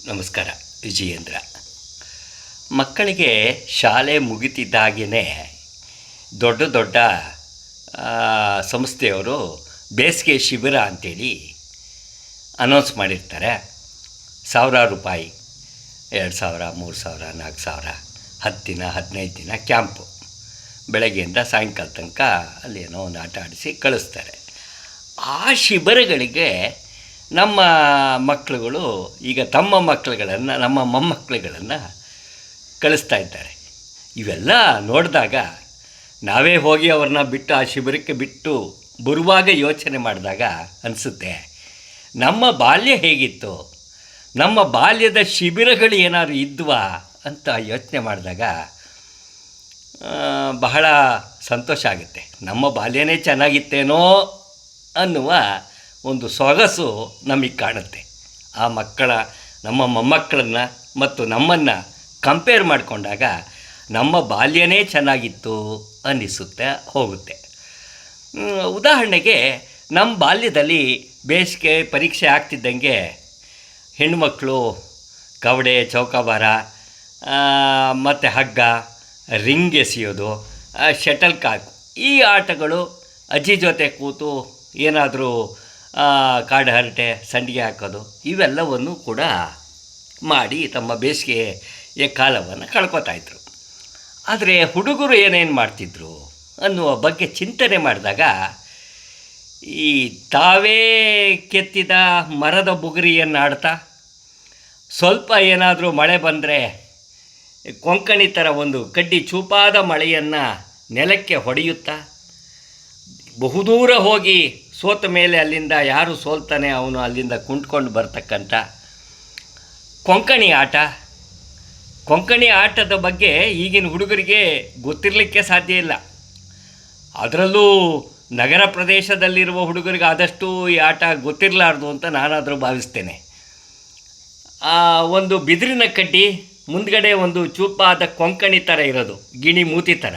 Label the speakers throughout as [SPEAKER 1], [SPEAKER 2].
[SPEAKER 1] ನಮಸ್ಕಾರ. ವಿಜಯೇಂದ್ರ. ಮಕ್ಕಳಿಗೆ ಶಾಲೆ ಮುಗಿತಿದ್ದಾಗೇ ದೊಡ್ಡ ದೊಡ್ಡ ಸಂಸ್ಥೆಯವರು ಬೇಸಿಗೆ ಶಿಬಿರ ಅಂಥೇಳಿ ಅನೌನ್ಸ್ ಮಾಡಿರ್ತಾರೆ. ಸಾವಿರಾರು ರೂಪಾಯಿ, 2,000, 3,000, 4,000, 10 ದಿನ 15 ದಿನ ಕ್ಯಾಂಪು. ಬೆಳಗ್ಗೆಯಿಂದ ಸಾಯಂಕಾಲ ತನಕ ಅಲ್ಲೇನೋ ಒಂದು ಆಟ ಆಡಿಸಿ ಕಳಿಸ್ತಾರೆ. ಆ ಶಿಬಿರಗಳಿಗೆ ನಮ್ಮ ಮಕ್ಕಳುಗಳು ಈಗ ತಮ್ಮ ಮಕ್ಕಳುಗಳನ್ನು, ನಮ್ಮ ಮೊಮ್ಮಕ್ಕಳುಗಳನ್ನು ಕಳಿಸ್ತಾ ಇದ್ದಾರೆ. ಇವೆಲ್ಲ ನೋಡಿದಾಗ ನಾವೇ ಹೋಗಿ ಅವ್ರನ್ನ ಬಿಟ್ಟು ಆ ಶಿಬಿರಕ್ಕೆ ಬಿಟ್ಟು ಬರುವಾಗ ಯೋಚನೆ ಮಾಡಿದಾಗ ಅನಿಸುತ್ತೆ, ನಮ್ಮ ಬಾಲ್ಯ ಹೇಗಿತ್ತು, ನಮ್ಮ ಬಾಲ್ಯದ ಶಿಬಿರಗಳು ಏನಾದ್ರು ಇದ್ವಾ ಅಂತ ಯೋಚನೆ ಮಾಡಿದಾಗ ಬಹಳ ಸಂತೋಷ ಆಗುತ್ತೆ. ನಮ್ಮ ಬಾಲ್ಯನೇ ಚೆನ್ನಾಗಿತ್ತೇನೋ ಅನ್ನುವ ಒಂದು ಸೊಗಸು ನಮಗೆ ಕಾಣುತ್ತೆ. ಆ ನಮ್ಮ ಮೊಮ್ಮಕ್ಕಳನ್ನು ಮತ್ತು ನಮ್ಮನ್ನು ಕಂಪೇರ್ ಮಾಡಿಕೊಂಡಾಗ ನಮ್ಮ ಬಾಲ್ಯನೇ ಚೆನ್ನಾಗಿತ್ತು ಅನ್ನಿಸುತ್ತೆ ಹೋಗುತ್ತೆ. ಉದಾಹರಣೆಗೆ ನಮ್ಮ ಬಾಲ್ಯದಲ್ಲಿ ಬೇಸಿಗೆ ಪರೀಕ್ಷೆ ಆಗ್ತಿದ್ದಂಗೆ ಹೆಣ್ಣುಮಕ್ಕಳು ಕವಡೆ, ಚೌಕಾಬಾರ ಮತ್ತು ಹಗ್ಗ, ರಿಂಗ್ ಎಸೆಯೋದು, ಶಟಲ್ ಕಾಕ್, ಈ ಆಟಗಳು ಅಜ್ಜಿ ಜೊತೆ ಕೂತು ಏನಾದರೂ ಕಾಡು ಹರಟೆ, ಸಂಡಿಗೆ ಹಾಕೋದು, ಇವೆಲ್ಲವನ್ನು ಕೂಡ ಮಾಡಿ ತಮ್ಮ ಬೇಸಿಗೆಯ ಕಾಲವನ್ನು ಕಳ್ಕೊತಾಯಿದ್ರು. ಆದರೆ ಹುಡುಗರು ಏನೇನು ಮಾಡ್ತಿದ್ರು ಅನ್ನುವ ಬಗ್ಗೆ ಚಿಂತನೆ ಮಾಡಿದಾಗ ಈ ತಾವೇ ಕೆತ್ತಿದ ಮರದ ಬುಗುರಿಯನ್ನು ಆಡ್ತಾ, ಸ್ವಲ್ಪ ಏನಾದರೂ ಮಳೆ ಬಂದರೆ ಕೊಂಕಣಿ ಥರ ಒಂದು ಕಡ್ಡಿ ಚೂಪಾದ ಮಳೆಯನ್ನು ನೆಲಕ್ಕೆ ಹೊಡೆಯುತ್ತಾ, ಬಹುದೂರ ಹೋಗಿ ಸೋತ ಮೇಲೆ ಅಲ್ಲಿಂದ ಯಾರು ಸೋಲ್ತಾನೆ ಅವನು ಅಲ್ಲಿಂದ ಕುಂಟ್ಕೊಂಡು ಬರ್ತಕ್ಕಂಥ ಕೊಂಕಣಿ ಆಟದ ಬಗ್ಗೆ ಈಗಿನ ಹುಡುಗರಿಗೆ ಗೊತ್ತಿರಲಿಕ್ಕೆ ಸಾಧ್ಯ ಇಲ್ಲ. ಅದರಲ್ಲೂ ನಗರ ಪ್ರದೇಶದಲ್ಲಿರುವ ಹುಡುಗರಿಗೆ ಆದಷ್ಟು ಈ ಆಟ ಗೊತ್ತಿರಲಾರ್ದು ಅಂತ ನಾನಾದರೂ ಭಾವಿಸ್ತೇನೆ. ಒಂದು ಬಿದಿರಿನ ಕಡ್ಡಿ ಮುಂದ್ಗಡೆ ಒಂದು ಚೂಪಾದ ಕೊಂಕಣಿ ಥರ ಇರೋದು, ಗಿಣಿ ಮೂತಿ ಥರ,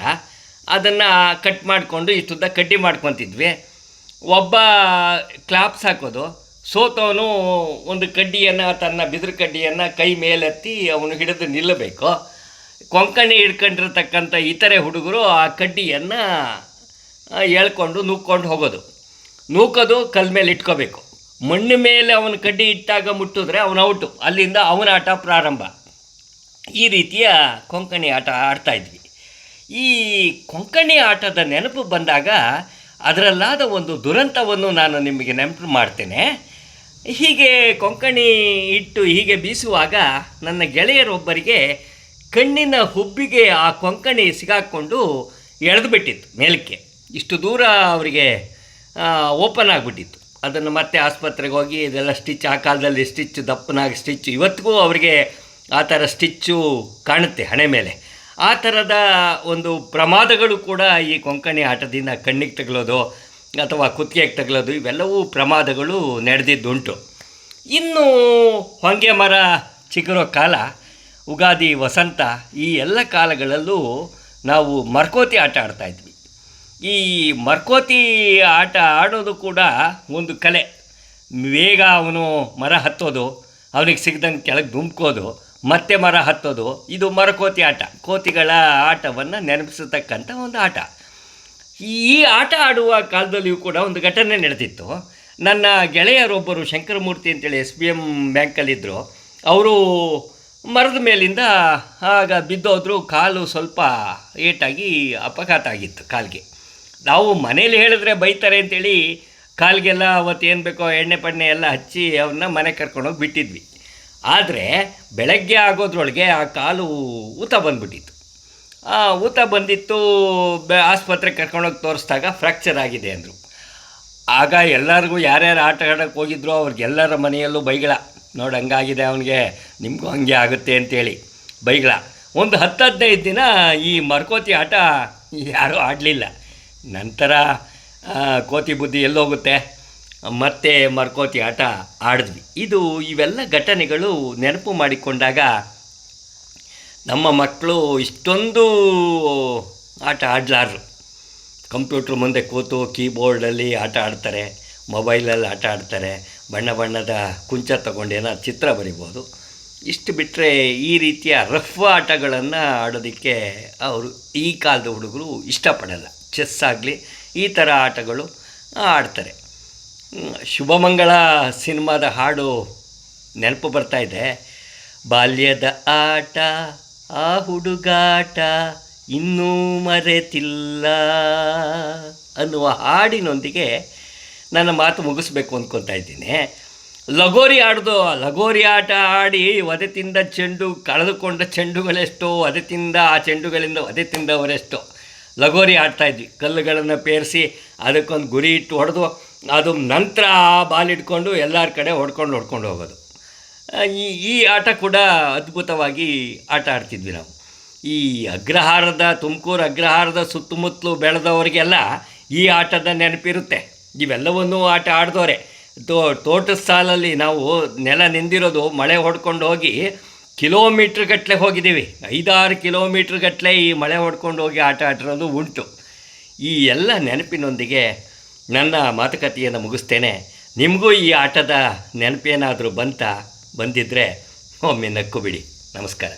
[SPEAKER 1] ಅದನ್ನು ಕಟ್ ಮಾಡಿಕೊಂಡು ಇಷ್ಟುದ್ದ ಕಡ್ಡಿ ಮಾಡ್ಕೊತಿದ್ವಿ. ಒಬ್ಬ ಕ್ಲಾಪ್ಸ್ ಹಾಕೋದು, ಸೋತವನು ಒಂದು ಕಡ್ಡಿಯನ್ನು, ತನ್ನ ಬಿದಿರು ಕಡ್ಡಿಯನ್ನು ಕೈ ಮೇಲೆತ್ತಿ ಅವನು ಹಿಡಿದು ನಿಲ್ಲಬೇಕು. ಕೊಂಕಣಿ ಹಿಡ್ಕೊಂಡಿರ್ತಕ್ಕಂಥ ಇತರೆ ಹುಡುಗರು ಆ ಕಡ್ಡಿಯನ್ನು ಎಳ್ಕೊಂಡು ನೂಕ್ಕೊಂಡು ಹೋಗೋದು. ನೂಕೋದು ಕಲ್ ಮೇಲೆ ಇಟ್ಕೋಬೇಕು. ಮಣ್ಣು ಮೇಲೆ ಅವನ ಕಡ್ಡಿ ಇಟ್ಟಾಗ ಮುಟ್ಟಿದ್ರೆ ಅವನು ಔಟು, ಅಲ್ಲಿಂದ ಅವನ ಆಟ ಪ್ರಾರಂಭ. ಈ ರೀತಿಯ ಕೊಂಕಣಿ ಆಟ ಆಡ್ತಾಯಿದ್ವಿ. ಈ ಕೊಂಕಣಿ ಆಟದ ನೆನಪು ಬಂದಾಗ ಅದರಲ್ಲಾದ ಒಂದು ದುರಂತವನ್ನು ನಾನು ನಿಮಗೆ ನೆನಪು ಮಾಡ್ತೇನೆ. ಹೀಗೆ ಕೊಂಕಣಿ ಇಟ್ಟು ಹೀಗೆ ಬೀಸುವಾಗ ನನ್ನ ಗೆಳೆಯರೊಬ್ಬರಿಗೆ ಕಣ್ಣಿನ ಹುಬ್ಬಿಗೆ ಆ ಕೊಂಕಣಿ ಸಿಗಾಕ್ಕೊಂಡು ಎಳೆದು ಬಿಟ್ಟಿತ್ತು ಮೇಲಕ್ಕೆ. ಇಷ್ಟು ದೂರ ಅವರಿಗೆ ಓಪನ್ ಆಗಿಬಿಟ್ಟಿತ್ತು. ಅದನ್ನು ಮತ್ತೆ ಆಸ್ಪತ್ರೆಗೆ ಹೋಗಿ ಇದೆಲ್ಲ ಸ್ಟಿಚ್, ಆ ಕಾಲದಲ್ಲಿ ಸ್ಟಿಚ್, ದಪ್ಪನಾಗಿ ಸ್ಟಿಚ್, ಇವತ್ತಿಗೂ ಅವರಿಗೆ ಆ ಥರ ಸ್ಟಿಚ್ಚು ಕಾಣುತ್ತೆ ಹಣೆ ಮೇಲೆ. ಆ ಥರದ ಒಂದು ಪ್ರಮಾದಗಳು ಕೂಡ ಈ ಕೊಂಕಣಿ ಆಟದಿಂದ ಕಣ್ಣಿಗೆ ತಗಲೋದು ಅಥವಾ ಕುತ್ತಿಗೆಗೆ ತಗಲೋದು, ಇವೆಲ್ಲವೂ ಪ್ರಮಾದಗಳು ನಡೆದಿದ್ದುಂಟು. ಇನ್ನು ಹೊಂಗೆ ಮರ ಚಿಗುರೋ ಕಾಲ, ಉಗಾದಿ, ವಸಂತ, ಈ ಎಲ್ಲ ಕಾಲಗಳಲ್ಲೂ ನಾವು ಮರ್ಕೋತಿ ಆಟ ಆಡ್ತಾಯಿದ್ವಿ. ಈ ಮರ್ಕೋತಿ ಆಟ ಆಡೋದು ಕೂಡ ಒಂದು ಕಲೆ. ಬೇಗ ಅವನು ಮರ ಹತ್ತೋದು, ಅವನಿಗೆ ಸಿಗ್ದಂಗೆ ಕೆಳಗೆ ಧುಮ್ಕೋದು, ಮತ್ತೆ ಮರ ಹತ್ತೋದು, ಇದು ಮರಕೋತಿ ಆಟ. ಕೋತಿಗಳ ಆಟವನ್ನು ನೆನಪಿಸತಕ್ಕಂಥ ಒಂದು ಆಟ. ಈ ಆಟ ಆಡುವ ಕಾಲದಲ್ಲಿಯೂ ಕೂಡ ಒಂದು ಘಟನೆ ನಡೆದಿತ್ತು. ನನ್ನ ಗೆಳೆಯರೊಬ್ಬರು ಶಂಕರಮೂರ್ತಿ ಅಂತೇಳಿ SBM ಬ್ಯಾಂಕಲ್ಲಿದ್ದರು. ಅವರು ಮರದ ಮೇಲಿಂದ ಆಗ ಬಿದ್ದೋದ್ರು. ಕಾಲು ಸ್ವಲ್ಪ ಏಟಾಗಿ ಅಪಘಾತ ಆಗಿತ್ತು ಕಾಲಿಗೆ. ನಾವು ಮನೇಲಿ ಹೇಳಿದ್ರೆ ಬೈತಾರೆ ಅಂತೇಳಿ ಕಾಲಿಗೆಲ್ಲ ಅವತ್ತು ಏನು ಬೇಕೋ ಎಣ್ಣೆ ಪಣ್ಣೆ ಎಲ್ಲ ಹಚ್ಚಿ ಅವನ್ನ ಮನೆ ಕರ್ಕೊಂಡೋಗಿ ಬಿಟ್ಟಿದ್ವಿ. ಆದರೆ ಬೆಳಗ್ಗೆ ಆಗೋದ್ರೊಳಗೆ ಆ ಕಾಲು ಊತ ಬಂದುಬಿಟ್ಟಿತ್ತು. ಊತ ಬಂದಿತ್ತು. ಆಸ್ಪತ್ರೆಗೆ ಕರ್ಕೊಂಡೋಗಿ ತೋರಿಸಿದಾಗ ಫ್ರ್ಯಾಕ್ಚರ್ ಆಗಿದೆ ಅಂದರು. ಆಗ ಎಲ್ಲರಿಗೂ ಯಾರ್ಯಾರು ಆಟ ಆಡೋಕ್ಕೆ ಹೋಗಿದ್ರು ಅವ್ರಿಗೆಲ್ಲರ ಮನೆಯಲ್ಲೂ ಬೈಗಳ, ನೋಡಿ ಹಂಗಾಗಿದೆ ಅವನಿಗೆ, ನಿಮಗೂ ಹಂಗೆ ಆಗುತ್ತೆ ಅಂತೇಳಿ ಬೈಗಳ. ಒಂದು 10-15 ದಿನ ಈ ಮರ್ಕೋತಿ ಆಟ ಯಾರೂ ಆಡಲಿಲ್ಲ. ನಂತರ ಕೋತಿ ಬುದ್ಧಿ ಎಲ್ಲೋಗುತ್ತೆ, ಮತ್ತೆ ಮರ್ಕೋತಿ ಆಟ ಆಡಿದ್ವಿ. ಇವೆಲ್ಲ ಘಟನೆಗಳು ನೆನಪು ಮಾಡಿಕೊಂಡಾಗ ನಮ್ಮ ಮಕ್ಕಳು ಇಷ್ಟೊಂದು ಆಟ ಆಡಲಾರ್ರು. ಕಂಪ್ಯೂಟ್ರ್ ಮುಂದೆ ಕೂತು ಕೀಬೋರ್ಡಲ್ಲಿ ಆಟ ಆಡ್ತಾರೆ, ಮೊಬೈಲಲ್ಲಿ ಆಟ ಆಡ್ತಾರೆ, ಬಣ್ಣ ಬಣ್ಣದ ಕುಂಚ ತಗೊಂಡು ಏನೋ ಚಿತ್ರ ಬರಿಬೋದು. ಇಷ್ಟು ಬಿಟ್ಟರೆ ಈ ರೀತಿಯ ರಫ್ ಆಟಗಳನ್ನು ಆಡೋದಕ್ಕೆ ಅವರು ಈ ಕಾಲದ ಹುಡುಗರು ಇಷ್ಟಪಡಲ್ಲ. ಚೆಸ್ ಆಗಲಿ ಈ ಥರ ಆಟಗಳು ಆಡ್ತಾರೆ. ಶುಭಮಂಗಳ ಸಿನಿಮಾದ ಹಾಡು ನೆನಪು ಬರ್ತಾಯಿದೆ. ಬಾಲ್ಯದ ಆಟ ಆ ಹುಡುಗಾಟ ಇನ್ನೂ ಮರೆತಿಲ್ಲ ಅನ್ನುವ ಹಾಡಿನೊಂದಿಗೆ ನನ್ನ ಮಾತು ಮುಗಿಸ್ಬೇಕು ಅಂದ್ಕೊತಾ ಇದ್ದೀನಿ. ಲಗೋರಿ ಲಗೋರಿ ಆಟ ಆಡಿ ಒದೆ ತಿಂದ ಚೆಂಡು, ಕಳೆದುಕೊಂಡ ಚೆಂಡುಗಳೆಷ್ಟೋ, ಒದೆ ತಿಂದ ಆ ಚೆಂಡುಗಳಿಂದ ಒದೆ ತಿಂದವರೆಷ್ಟೋ. ಲಗೋರಿ ಆಡ್ತಾಯಿದ್ವಿ, ಕಲ್ಲುಗಳನ್ನು ಪೇರಿಸಿ ಅದಕ್ಕೊಂದು ಗುರಿ ಇಟ್ಟು ಹೊಡೆದು ಅದು ನಂತರ ಆ ಬಾಲ್ ಇಟ್ಕೊಂಡು ಎಲ್ಲರ ಕಡೆ ಹೊಡ್ಕೊಂಡು ಹೋಗೋದು. ಈ ಆಟ ಕೂಡ ಅದ್ಭುತವಾಗಿ ಆಟ ಆಡ್ತಿದ್ವಿ ನಾವು. ಈ ತುಮಕೂರು ಅಗ್ರಹಾರದ ಸುತ್ತಮುತ್ತಲು ಬೆಳೆದವರಿಗೆಲ್ಲ ಈ ಆಟದ ನೆನಪಿರುತ್ತೆ. ಇವೆಲ್ಲವನ್ನೂ ಆಟ ಆಡಿದವರೆ. ತೋಟದ ಸಾಲಲ್ಲಿ ನಾವು ನೆಲ ನಿಂದಿರೋದು, ಮಳೆ ಹೊಡ್ಕೊಂಡು ಹೋಗಿ ಕಿಲೋಮೀಟ್ರ್ ಹೋಗಿದ್ದೀವಿ. 5-6 ಕಿಲೋಮೀಟ್ರ್ ಈ ಮಳೆ ಹೊಡ್ಕೊಂಡು ಹೋಗಿ ಆಟ ಆಡಿರೋದು ಉಂಟು. ಈ ಎಲ್ಲ ನೆನಪಿನೊಂದಿಗೆ ನನ್ನ ಮಾತುಕತೆಯನ್ನು ಮುಗಿಸ್ತೇನೆ. ನಿಮಗೂ ಈ ಆಟದ ನೆನಪೇನಾದರೂ ಬಂದಿದ್ದರೆ ಒಮ್ಮೆ ನಕ್ಕು ಬಿಡಿ. ನಮಸ್ಕಾರ.